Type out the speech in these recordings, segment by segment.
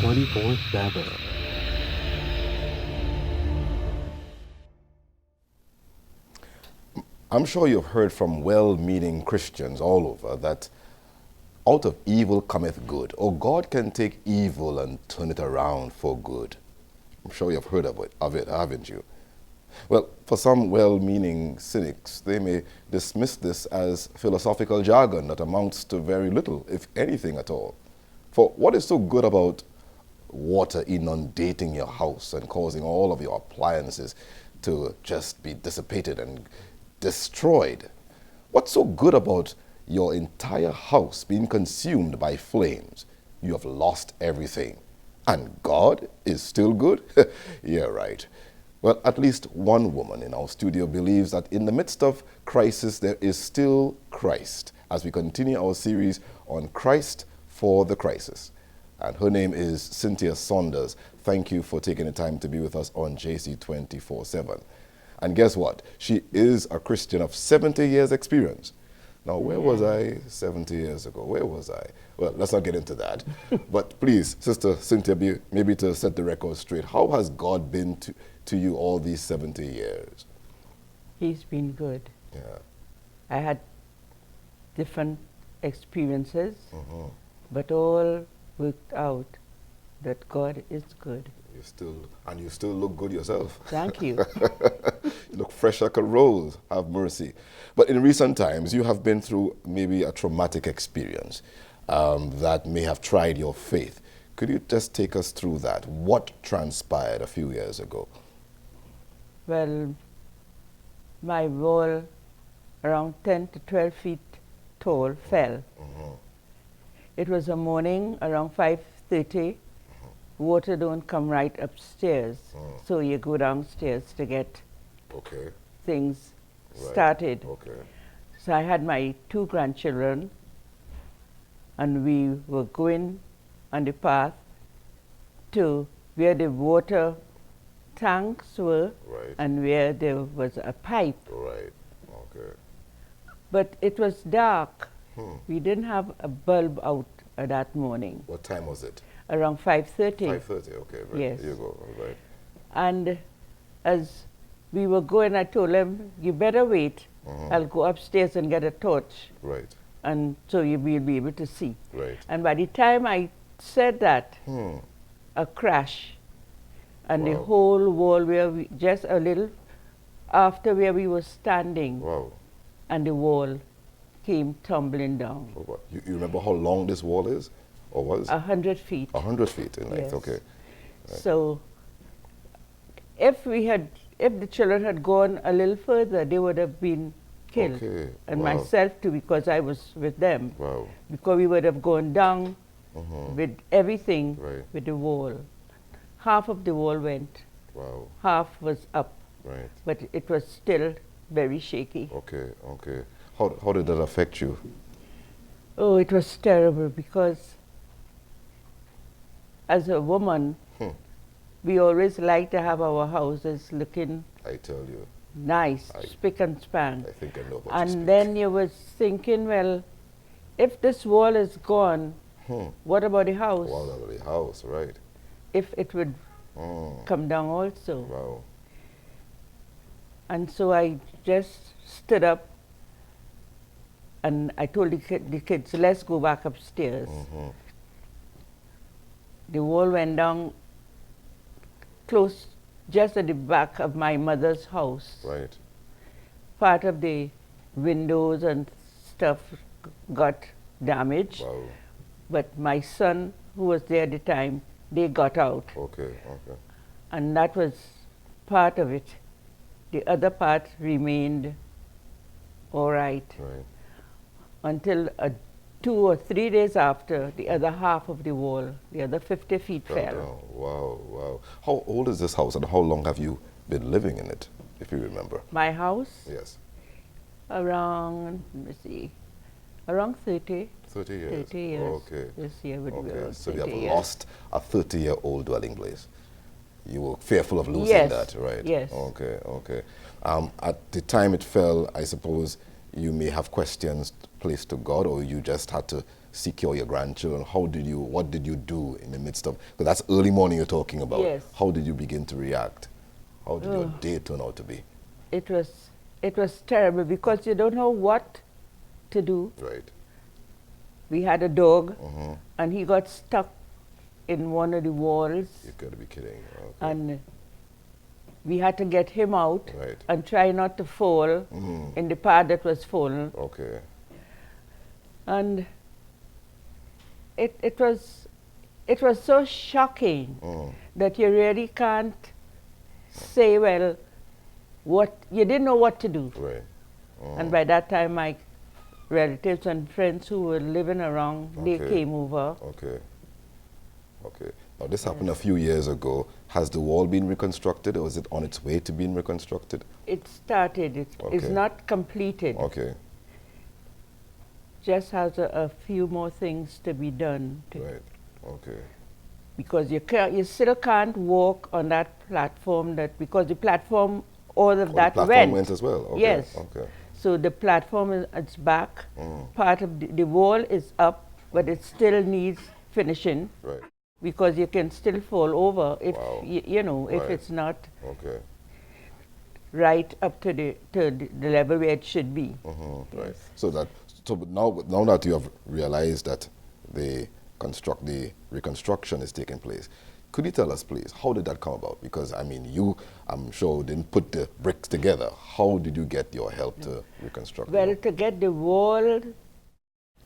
24/7. I'm sure you've heard from well-meaning Christians all over that out of evil cometh good, or God can take evil and turn it around for good. I'm sure you've heard of it, haven't you? Well, for some well-meaning cynics, they may dismiss this as philosophical jargon that amounts to very little, if anything at all. For what is so good about water inundating your house and causing all of your appliances to just be dissipated and destroyed? What's so good about your entire house being consumed by flames? You have lost everything. And God is still good? Yeah, right. Well, at least one woman in our studio believes that in the midst of crisis, there is still Christ, as we continue our series on Christ for the crisis. And her name is Cynthia Saunders. Thank you for taking the time to be with us on JC24/7. And guess what? She is a Christian of 70 years experience. Now, where was I 70 years ago? Where was I? Well, let's not get into that. But please, Sister Cynthia, maybe to set the record straight, how has God been to you all these 70 years? He's been good. Yeah. I had different experiences, but all worked out that God is good. You still look good yourself. Thank you. You look fresh like a rose. Have mercy. But in recent times, you have been through maybe a traumatic experience that may have tried your faith. Could you just take us through that? What transpired a few years ago? Well, my wall, around 10 to 12 feet tall, fell. It was a morning around 5:30. Water don't come right upstairs, so you go downstairs to get things started. So I had my 2 grandchildren, and we were going on the path to where the water tanks were and where there was a pipe. But it was dark. We didn't have a bulb out that morning. What time was it? Around 5:30. 5:30, okay. Right. Yes. Here you go, all right. And as we were going, I told him, you better wait. I'll go upstairs and get a torch. Right. And so you will be able to see. Right. And by the time I said that, a crash. And the whole wall, just a little after where we were standing, and the wall came tumbling down. You remember how long this wall is? Or was 100 feet. 100 feet in length, Yes. okay. Right. So if the children had gone a little further, they would have been killed. Okay. And myself too, because I was with them. Wow. Because we would have gone down with everything with the wall. Half of the wall went. Wow. Half was up. Right. But it was still very shaky. Okay, okay. How did that affect you? Oh, it was terrible because as a woman, we always like to have our houses looking I tell you. nice, spick and span. I think I know what And then you was thinking, well, if this wall is gone, what about the house? What about the house, right. If it would come down also. Wow. And so I just stood up and I told the kids, let's go back upstairs. The wall went down close, just at the back of my mother's house. Right. Part of the windows and stuff got damaged. Wow. But my son, who was there at the time, they got out. Okay, okay. And that was part of it. The other part remained all right. Right. Until 2 or 3 days after, the other half of the wall, the other 50 feet fell. Down. Wow, wow. How old is this house and how long have you been living in it, if you remember? My house? Yes. Around, let me see, around 30. 30 years. 30 years. Okay. This year would be Okay, around so you 30 have years. lost a 30-year-old dwelling place. You were fearful of losing Yes, that, right? yes. Okay, okay. At the time it fell, I suppose you may have questions placed to God, or you just had to secure your grandchildren? What did you do in the midst of, because that's early morning you're talking about. Yes. How did you begin to react? How did your day turn out to be? It was terrible because you don't know what to do. Right. We had a dog, and he got stuck in one of the walls. You've got to be kidding. Okay. And we had to get him out Right. and try not to fall in the part that was full. Okay. And it was so shocking that you really can't say, well, what you didn't know what to do. Right. And by that time, my relatives and friends who were living around, they Okay. came over. Okay. Okay. Now this happened a few years ago. Has the wall been reconstructed, or is it on its way to being reconstructed? It started. It's Okay. not completed. Okay. Just has a few more things to be done. Right. Okay. Because you still can't walk on that platform, because the platform, all of Oh, that the platform went. went as well. Okay. Yes. Okay. So the platform it's back. Part of the wall is up, but it still needs finishing Right. because you can still fall over if Wow. you know if Right. it's not Okay. right up to the level where it should be. Right. So now that you have realized that the reconstruction is taking place, could you tell us, please, how did that come about? Because I mean, I'm sure, didn't put the bricks together. How did you get your help to reconstruct? Well, to get the wall,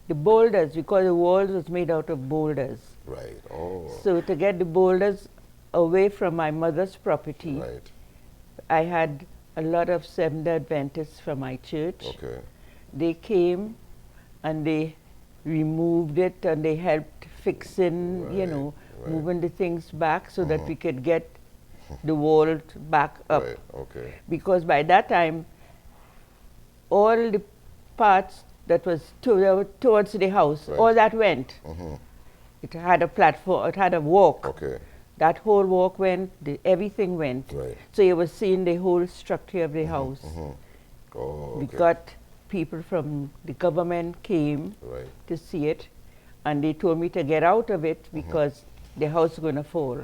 the boulders, because the wall was made out of boulders. Right. Oh. So to get the boulders away from my mother's property, Right. I had a lot of Seventh-day Adventists from my church. Okay. They came and they removed it and they helped fixing, Right. moving the things back so that we could get the wall back up. Right. Okay. Because by that time, all the parts that was towards the house, Right. all that went. It had a platform, it had a walk. Okay. That whole walk went, everything went. Right. So you were seeing the whole structure of the house. Oh. We Okay. got people from the government came Right. to see it, and they told me to get out of it because the house was going to fall.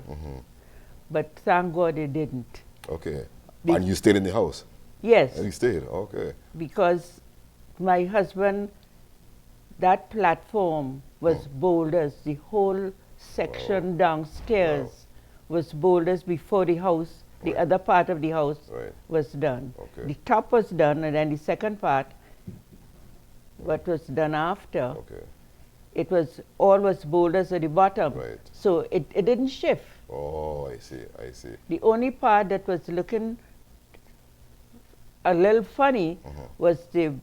But thank God it didn't. Okay. And you stayed in the house? Yes, And you stayed? Okay. because my husband, that platform was boulders. The whole section downstairs was boulders before the house, the other part of the house Right. was done. Okay. The top was done, and then the second part, what was done after, Okay. it was all was boulders at the bottom. Right. So it didn't shift. Oh, I see. I see. The only part that was looking a little funny was the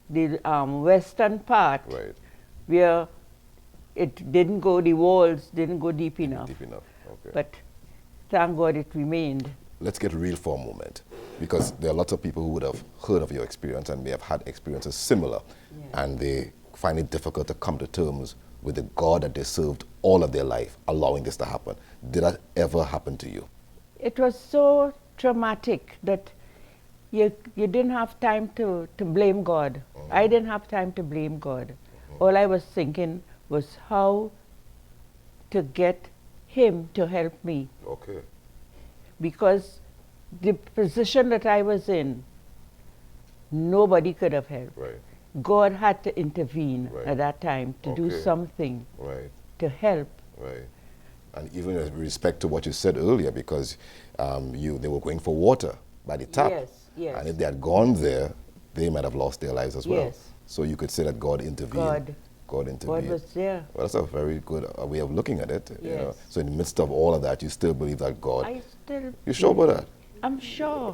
western part, Right. where it didn't go, the walls didn't go deep enough. Deep enough. Okay. But thank God it remained. Let's get real for a moment, because there are lots of people who would have heard of your experience and may have had experiences similar, and they find it difficult to come to terms with the God that they served all of their life, allowing this to happen. Did that ever happen to you? It was so traumatic that you didn't have time to blame God. I didn't have time to blame God. All I was thinking was how to get Him to help me, Okay. because the position that I was in, nobody could have helped. Right. God had to intervene Right. at that time to do Okay. something Right. to help. Right. And even with respect to what you said earlier, because they were going for water by the tap. Yes, yes. And if they had gone there, they might have lost their lives as well. Yes. So you could say that God intervened. God intervened. God was there. Well, that's a very good way of looking at it. You know? Yes. So in the midst of all of that, you still believe that God. I still. You sure about that? I'm sure.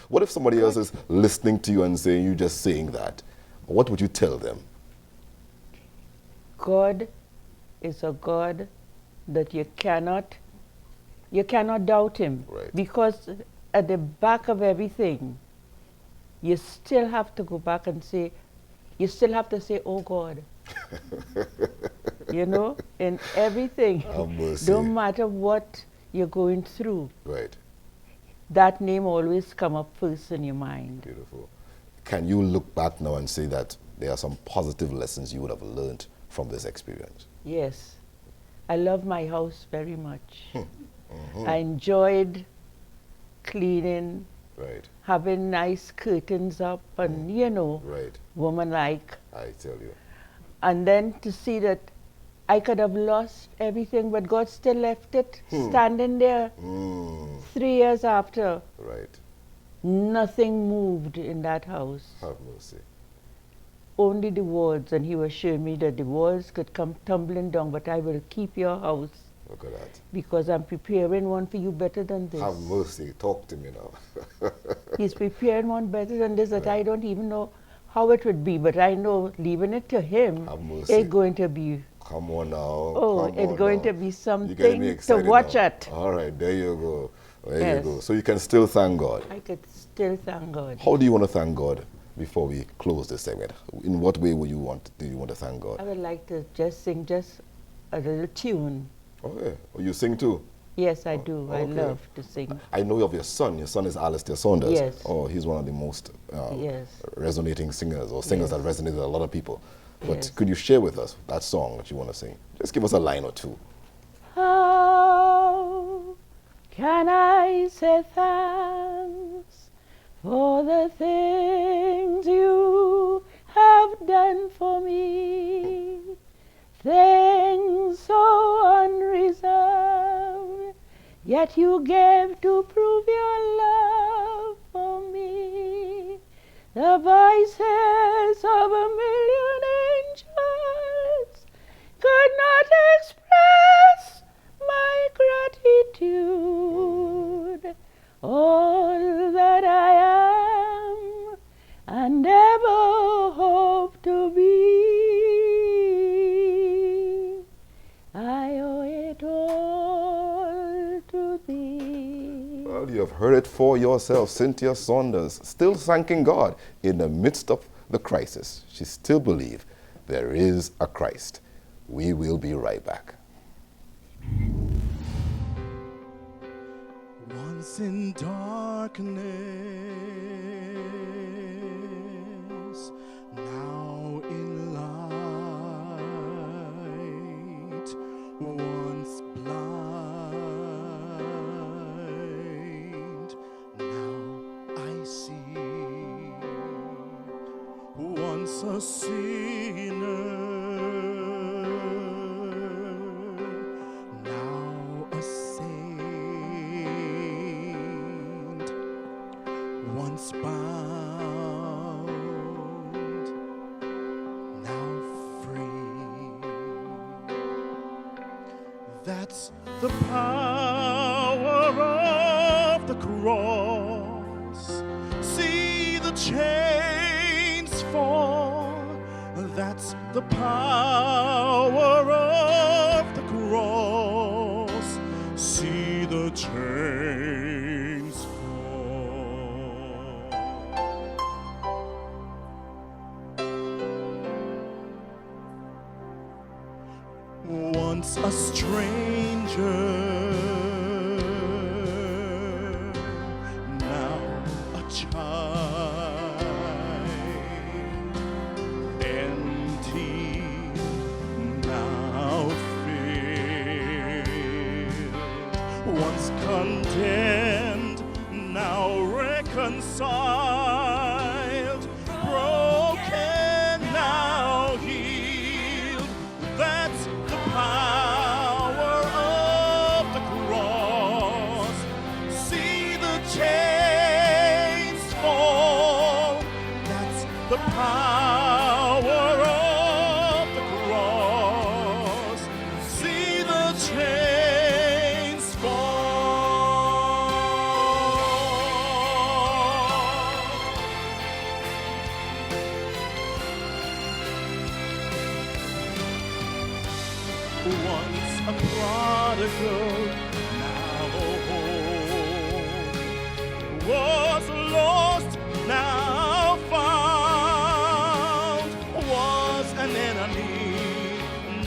What if somebody else is listening to you and saying you just saying that? What would you tell them? God is a God that you cannot doubt Him. Right. Because at the back of everything, you still have to go back and say, you still have to say, oh God. You know, in everything. Have mercy. Don't matter what you're going through, Right. that name always come up first in your mind. Beautiful. Can you look back now and say that there are some positive lessons you would have learned from this experience? Yes. I love my house very much. I enjoyed cleaning, Right, having nice curtains up, and you know, right. woman-like. I tell you. And then to see that I could have lost everything, but God still left it standing there 3 years after. Right. Nothing moved in that house. Have mercy. Only the walls, and he was showing me that the walls could come tumbling down, but I will keep your house Look at that. because I'm preparing one for you better than this. Have mercy. Talk to me now. He's preparing one better than this that I don't even know how it would be, but I know leaving it to him, Have mercy. it's going to be, Come on now. oh, Come it's on going now. to be You're getting me something to excited watch now. at. All right, there you go. There you Yes. go. So you can still thank God. I could still thank God. How do you want to thank God before we close this segment? In what way do you want to thank God? I would like to just sing just a little tune. Okay. Oh, you sing too? Yes, I do. I okay. love to sing. I know of your son. Your son is Cynthia Saunders. Yes. Oh, he's one of the most Yes. resonating singers, or singers Yes. that resonate with a lot of people. But Yes. could you share with us that song that you want to sing? Just give us a line or two. How can I say thanks for the things you have done for me? Things so unreserved, yet you gave to prove your love for me. The voices of a million angels could not express my gratitude. All that I am and ever hope to be, I owe it all to thee. Well, you have heard it for yourself. Cynthia Saunders, still thanking God in the midst of the crisis. She still believes there is a Christ. We will be right back. Once in darkness, now in light. Once blind, now I see. Once a sinner, now a saint. Once bound, now free. That's the power of the cross. See the chains fall. That's the power of the cross. See the chains fall. Once a stranger, now a child. Empty, now filled. Once condemned, now reconciled. Broken, now healed. That's the power of the cross. See the chains fall. That's the power of the cross. See the chains fall. Once a prodigal, now home. Was lost, now found. Was an enemy,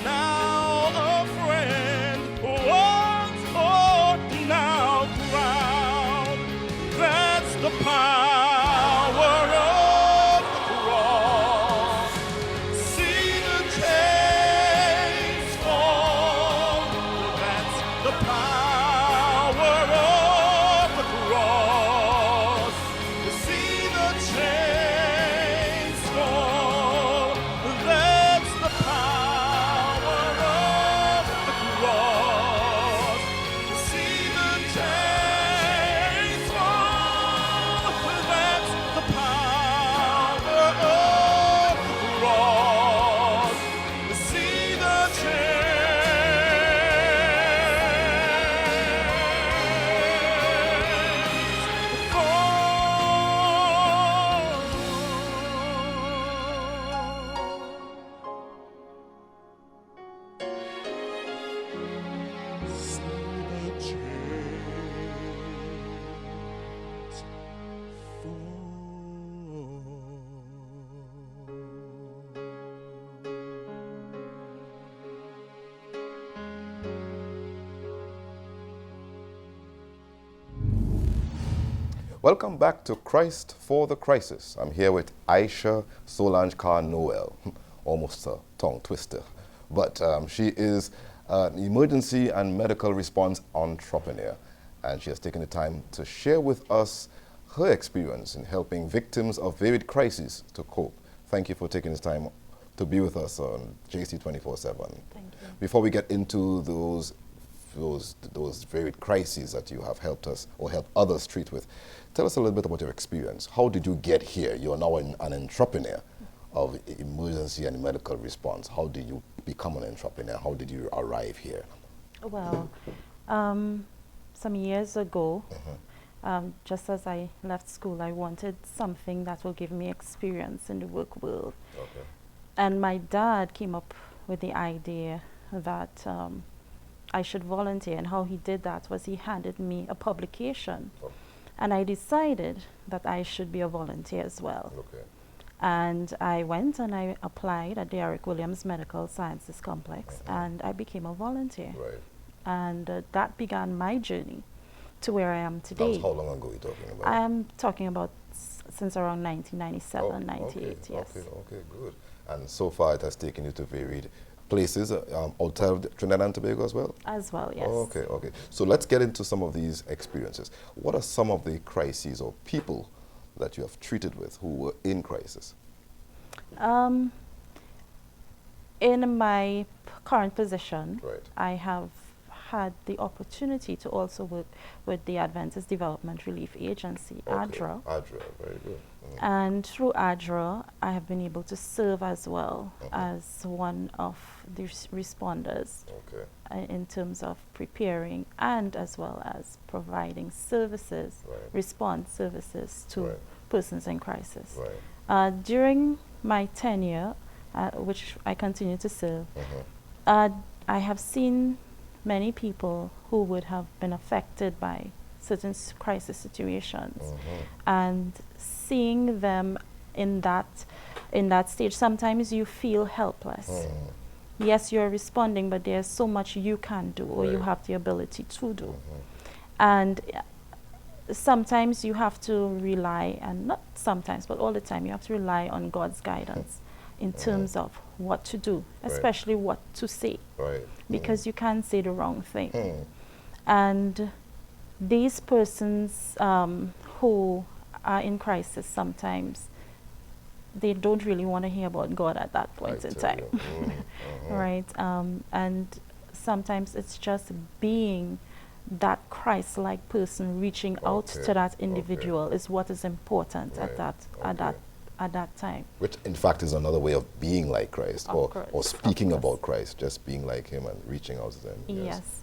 now a friend. Once more, now crowned. That's the power of the cross. See the chains Welcome back to Christ for the Crisis. I'm here with Aisha Solange Carr-Noel. Almost a tongue twister. But she is an emergency and medical response entrepreneur. And she has taken the time to share with us her experience in helping victims of varied crises to cope. Thank you for taking this time to be with us on JC24/7. Thank you. Before we get into those varied crises that you have helped us or helped others treat with, tell us a little bit about your experience. How did you get here? You're now an entrepreneur of emergency and medical response. How did you become an entrepreneur? How did you arrive here? Well, some years ago, just as I left school, I wanted something that will give me experience in the work world. Okay. And my dad came up with the idea that I should volunteer, and how he did that was he handed me a publication. Oh. And I decided that I should be a volunteer as well. Okay. And I went and I applied at the Eric Williams Medical Sciences Complex, and I became a volunteer. Right. And that began my journey to where I am today. That was how long ago are you talking about? I'm talking about since around 1997, 98, okay, yes. Okay, good. And so far it has taken you to varied places outside of Trinidad and Tobago as well? As well, yes. Okay. So let's get into some of these experiences. What are some of the crises or people that you have treated with who were in crisis? In my current position, Right. I have had the opportunity to also work with the Adventist Development Relief Agency, ADRA. ADRA, very good. And through ADRA, I have been able to serve as well as one of the responders Okay. in terms of preparing and as well as providing services, Right. response services to Right. persons in crisis. Right. During my tenure, which I continue to serve, I have seen many people who would have been affected by certain crisis situations, and seeing them in that stage, sometimes you feel helpless. Yes, you're responding, but there's so much you can do, or you Right. have the ability to do. And sometimes you have to rely, and not sometimes, but all the time, you have to rely on God's guidance in terms of what to do, especially what to say, Right. because you can say the wrong thing. And these persons who are in crisis, sometimes they don't really want to hear about God at that point in time. Right? And sometimes it's just being that Christ-like person reaching out to that individual is what is important at that time. Which in fact is another way of being like Christ, or speaking Of course. about Christ, just being like him and reaching out to them. Yes.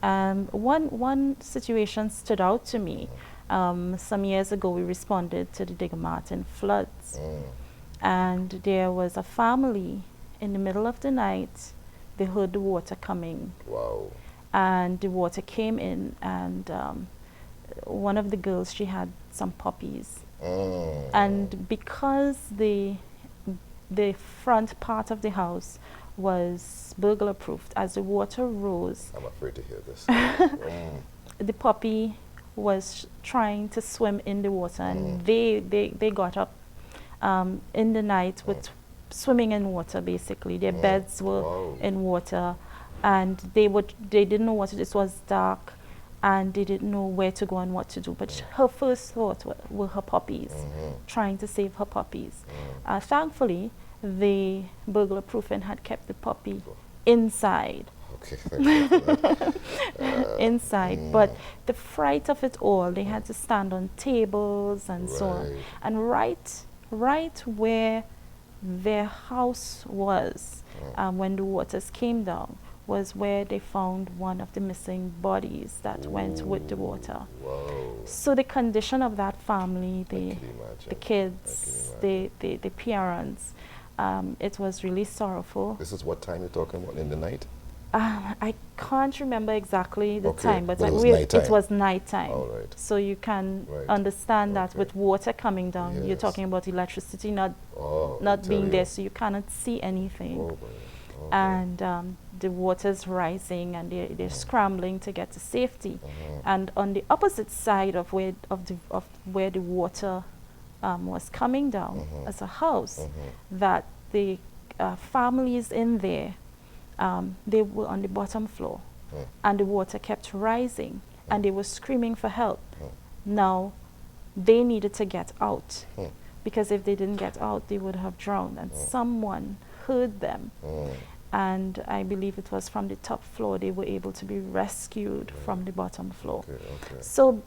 One situation stood out to me. Some years ago, we responded to the Digger Martin floods. And there was a family in the middle of the night. They heard the water coming. Wow. And the water came in, and one of the girls, she had some puppies. And because the front part of the house was burglar proofed, as the water rose, I'm afraid to hear this. the puppy was trying to swim in the water, and they got up in the night with swimming in water. Basically, their beds were in water, and they didn't know what to do. It was dark, and they didn't know where to go and what to do. But her first thought were her puppies, trying to save her puppies. Thankfully, the burglar proofing had kept the puppy inside. Okay, thank you for that. Inside. But the fright of it all, they had to stand on tables and so on. And right where their house was, when the waters came down, was where they found one of the missing bodies that went with the water. Whoa. So the condition of that family, the kids, the parents, it was really sorrowful. This is what time you're talking about, in the night? I can't remember exactly the time, but it was nighttime. It was nighttime. All right. So you can understand that with water coming down, you're talking about electricity not being there, so you cannot see anything. And the water's rising and they're scrambling to get to safety. And on the opposite side of where the water was coming down as a house, that the families in there, they were on the bottom floor, and the water kept rising, and they were screaming for help. Now, they needed to get out, because if they didn't get out, they would have drowned, and someone heard them. And I believe it was from the top floor they were able to be rescued from the bottom floor. So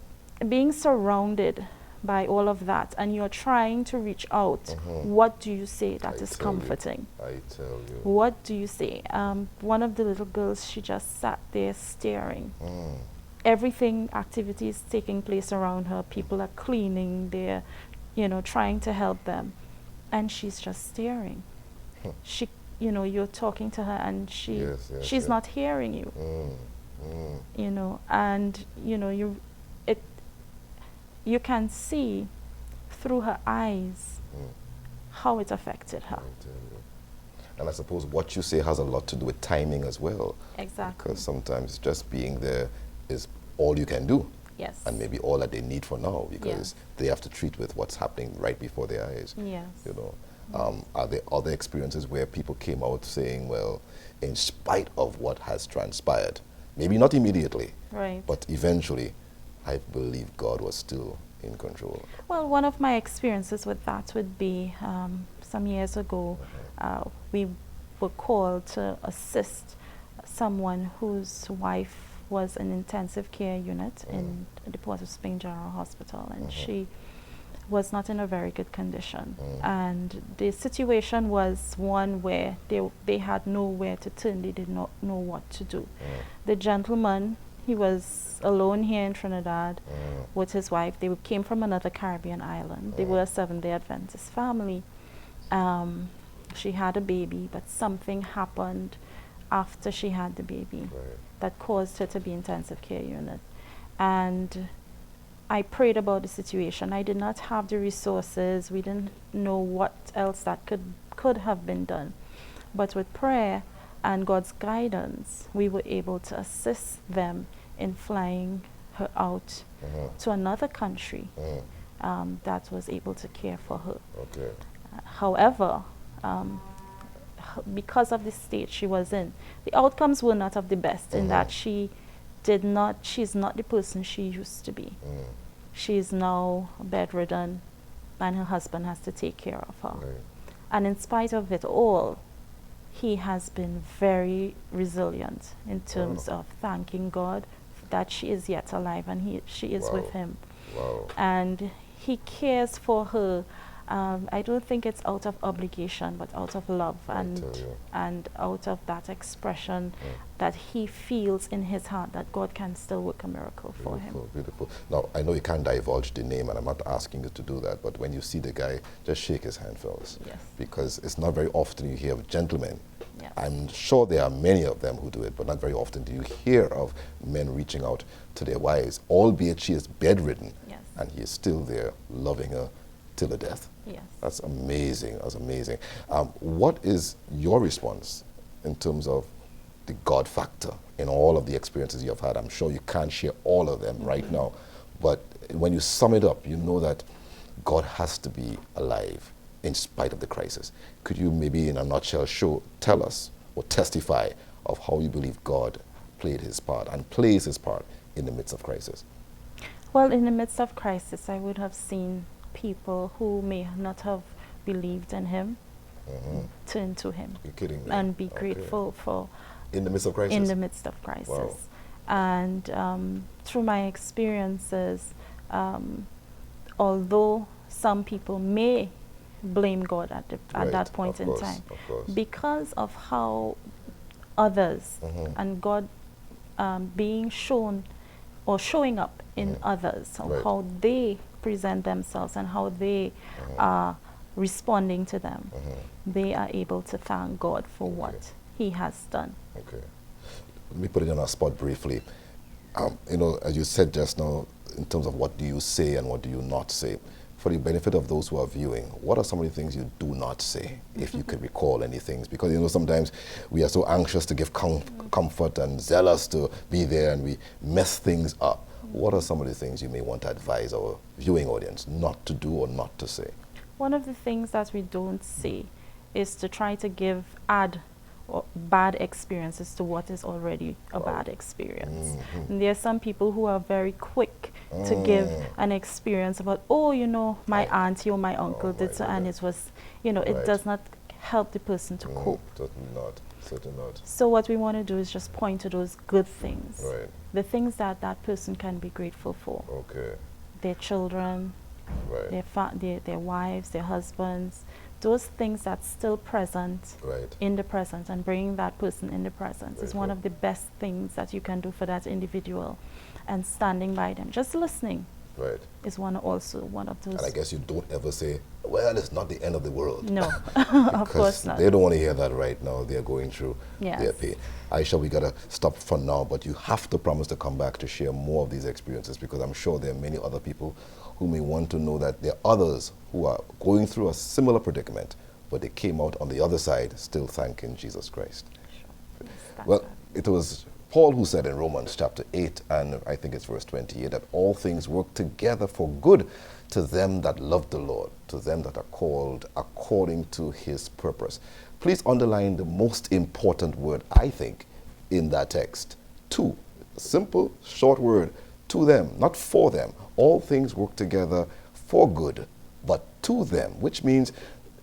being surrounded by all of that, and you're trying to reach out, what do you say that is comforting? I tell you. What do you say? One of the little girls, she just sat there staring. Everything, activities taking place around her, people are cleaning, they're, trying to help them, and she's just staring. She, you're talking to her, and she's not hearing you. And you can see through her eyes how it affected her. And I suppose what you say has a lot to do with timing as well. Exactly. Because sometimes just being there is all you can do. Yes. And maybe all that they need for now, because they have to treat with what's happening right before their eyes. Yes. Are there other experiences where people came out saying, well, in spite of what has transpired, maybe not immediately, but eventually, I believe God was still in control? Well, one of my experiences with that would be some years ago, we were called to assist someone whose wife was in intensive care unit in the Port of Spain General Hospital, and she was not in a very good condition. And the situation was one where they had nowhere to turn. They did not know what to do. The gentleman, he was alone here in Trinidad with his wife. They came from another Caribbean island. They were a Seventh-day Adventist family. She had a baby, but something happened after she had the baby that caused her to be intensive care unit. And I prayed about the situation. I did not have the resources. We didn't know what else that could have been done. But with prayer and God's guidance, we were able to assist them in flying her out to another country that was able to care for her. However, because of the state she was in, the outcomes were not of the best in that she's not the person she used to be. She's now bedridden, and her husband has to take care of her. And in spite of it all, he has been very resilient in terms of thanking God that she is yet alive and she is with him. And he cares for her. I don't think it's out of obligation, but out of love and out of that expression that he feels in his heart that God can still work a miracle for him. Beautiful. Now, I know you can't divulge the name, and I'm not asking you to do that, but when you see the guy, just shake his hand for us. Because it's not very often you hear of gentlemen. I'm sure there are many of them who do it, but not very often do you hear of men reaching out to their wives, albeit she is bedridden, and he is still there loving her till the death. That's amazing. That's amazing. What is your response in terms of the God factor in all of the experiences you have had? I'm sure you can't share all of them right now, but when you sum it up, you know that God has to be alive in spite of the crisis. Could you maybe in a nutshell tell us or testify of how you believe God played his part and plays his part in the midst of crisis? Well, in the midst of crisis, I would have seen people who may not have believed in him turn to him. You're kidding me. And be grateful for in the midst of crisis. In the midst of crisis. And through my experiences, although some people may blame God at that point in time, because of how others and God being shown or showing up in others, how they present themselves and how they are responding to them, they are able to thank God for what he has done. Let me put it on our spot briefly. As you said just now, in terms of what do you say and what do you not say, for the benefit of those who are viewing, what are some of the things you do not say, if you could recall any things? Because, you know, sometimes we are so anxious to give comfort and zealous to be there, and we mess things up. What are some of the things you may want to advise our viewing audience not to do or not to say? One of the things that we don't say is to try to add bad experiences to what is already a bad experience. And there are some people who are very quick to give an experience about, oh, you know, my auntie or my uncle did so, and it was, you know, it does not help the person to cope. Certainly not. Certainly not. So what we want to do is just point to those good things. Right. The things that that person can be grateful for. Okay. Their children, right. their wives, their husbands, those things that's still present right. in the present, and bringing that person in the present Very is one good. of the best things that you can do for that individual. And standing by them, just listening, right. is also one of those. And I guess you don't ever say, well, it's not the end of the world. No, of course not. They don't want to hear that right now. They're going through Yes. their pain. Aisha, we got to stop for now, but you have to promise to come back to share more of these experiences, because I'm sure there are many other people who may want to know that there are others who are going through a similar predicament, but they came out on the other side still thanking Jesus Christ. Yes, thank Well, God. it was Paul who said in Romans chapter 8, and I think it's verse 28, that all things work together for good to them that love the Lord, to them that are called according to his purpose. Please underline the most important word, I think, in that text. To. A simple, short word. To them, not for them. All things work together for good, but to them, which means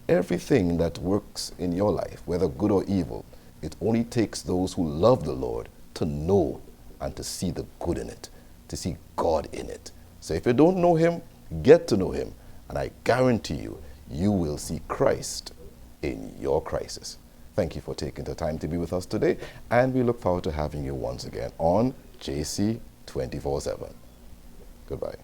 everything that works in your life, whether good or evil, it only takes those who love the Lord to know and to see the good in it, to see God in it. So if you don't know him, get to know him, and I guarantee you, you will see Christ in your crisis. Thank you for taking the time to be with us today, and we look forward to having you once again on JC24/7. Goodbye.